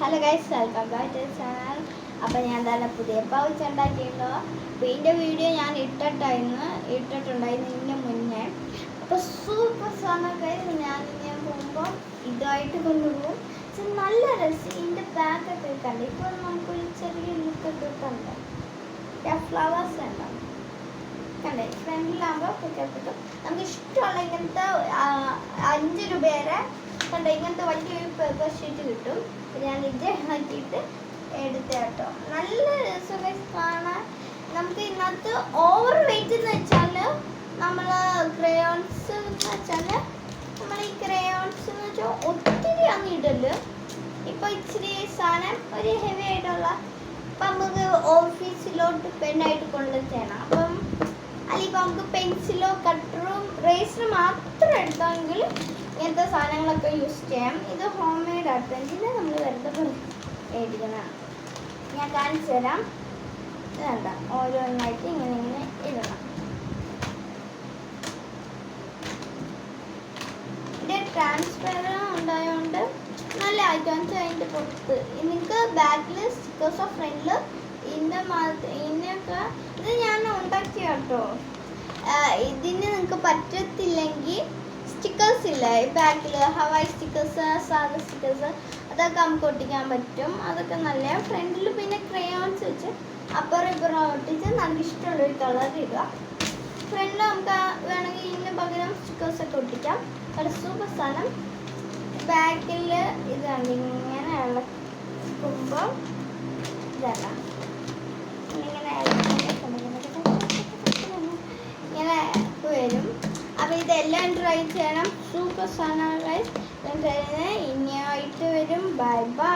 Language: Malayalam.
Hello guys, welcome back to channel. അപ്പോൾ ഞാൻ തന്നെ പുതിയ പൗച്ച് ഉണ്ടാക്കിയിട്ടുണ്ടോ. അപ്പോൾ ഇതിൻ്റെ വീഡിയോ ഞാൻ ഇട്ടിട്ടുണ്ടായിരുന്നു ഇതിന് മുന്നേ. അപ്പോൾ സൂപ്പർ സാധനം ഗൈസ്. ഞാൻ പോകുമ്പോൾ ഇതായിട്ട് കൊണ്ടുപോകും. നല്ല രസം. ഇതിൻ്റെ ബാക്കൊക്കെ കണ്ട് ഇപ്പോൾ നമുക്കൊരു ചെറിയ ലുക്കൊക്കെ കണ്ട് ഫ്ലവേഴ്സ് ഉണ്ടാവും കണ്ടേ. ഫ്രണ്ടിലാകുമ്പോൾ കിട്ടും. നമുക്ക് ഇഷ്ടമുള്ള ഇങ്ങനത്തെ 5 രൂപ വരെ കണ്ട ഇങ്ങനത്തെ വലിയൊരു പേപ്പർ ഷീറ്റ് കിട്ടും. ഞാൻ ഇത് ആക്കിയിട്ട് എടുത്ത കേട്ടോ. നല്ല രസം കാണാൻ. നമുക്ക് ഇതിനകത്ത് ഓവർ വെയിറ്റ് എന്ന് വെച്ചാൽ നമ്മൾ ക്രയോൺസ് എന്ന് വെച്ചാൽ നമ്മൾ ഈ ക്രയോൺസ് എന്ന് വെച്ചാൽ ഒത്തിരി അങ്ങ് ഇടല്. ഇപ്പോൾ ഇച്ചിരി സാധനം ഒരു ഹെവി ആയിട്ടുള്ള ഇപ്പം നമുക്ക് ഓഫീസിലോട്ട് പെണ്ണായിട്ട് കൊണ്ടു ചെയ്യണം. അപ്പം അല്ലെങ്കിൽ നമുക്ക് പെൻസിലോ കട്ടറും റേസറും മാത്രം എടുക്കാമെങ്കിൽ ഇങ്ങനത്തെ സാധനങ്ങളൊക്കെ യൂസ് ചെയ്യാം. ഇത് ഹോം മെയ്ഡ് ആട്ടോ. ഇതിനെ നമ്മൾ വെറുതെ മേടിക്കണം. ഞാൻ കാണിച്ചു തരാം. ഇതണ്ട ഓരോന്നായിട്ട് ഇങ്ങനെ ഇടണം. ഇത് ട്രാൻസ്പെറൻറ്റ് ഉണ്ടായതുകൊണ്ട് നല്ല ഐറ്റംസ് അതിൻ്റെ പുറത്ത് നിങ്ങൾക്ക് ബാക്കിൽ സ്റ്റിക്കേഴ്സോ ഫ്രണ്ടിൽ ഇതിനൊക്കെ ഇത് ഞാൻ ഉണ്ടാക്കിയ കേട്ടോ. ഇതിന് നിങ്ങൾക്ക് പറ്റത്തില്ലെങ്കിൽ സ്റ്റിക്കേഴ്സ് ഇല്ല ബാക്കിൽ, ഹവായ് സ്റ്റിക്കേഴ്സ്, സാധാ സ്റ്റിക്കേഴ്സ്, അതൊക്കെ നമുക്ക് ഒട്ടിക്കാൻ പറ്റും. അതൊക്കെ നല്ല ഫ്രണ്ടിൽ. പിന്നെ ക്രയോൺസ് വെച്ച് അപ്പുറം ഇപ്പുറം ഒട്ടിച്ച് നമുക്ക് ഇഷ്ടമുള്ളൊരു കളർ ഇടുക. ഫ്രണ്ടിൽ നമുക്ക് വേണമെങ്കിൽ ഇതിന് പകരം സ്റ്റിക്കേഴ്സൊക്കെ ഒട്ടിക്കാം. അത് സൂപ്പർ സാധനം. ബാക്കിൽ ഇതാണ് ഇങ്ങനെ ഇളക്കുമ്പോൾ ഇതല്ല ഇങ്ങനെ ഇങ്ങനെ വരും. അപ്പോൾ ഇതെല്ലാം ട്രൈ ചെയ്യണം. സൂപ്പർ സാധനങ്ങൾ ഇനിയായിട്ട് വരും. Bye bye.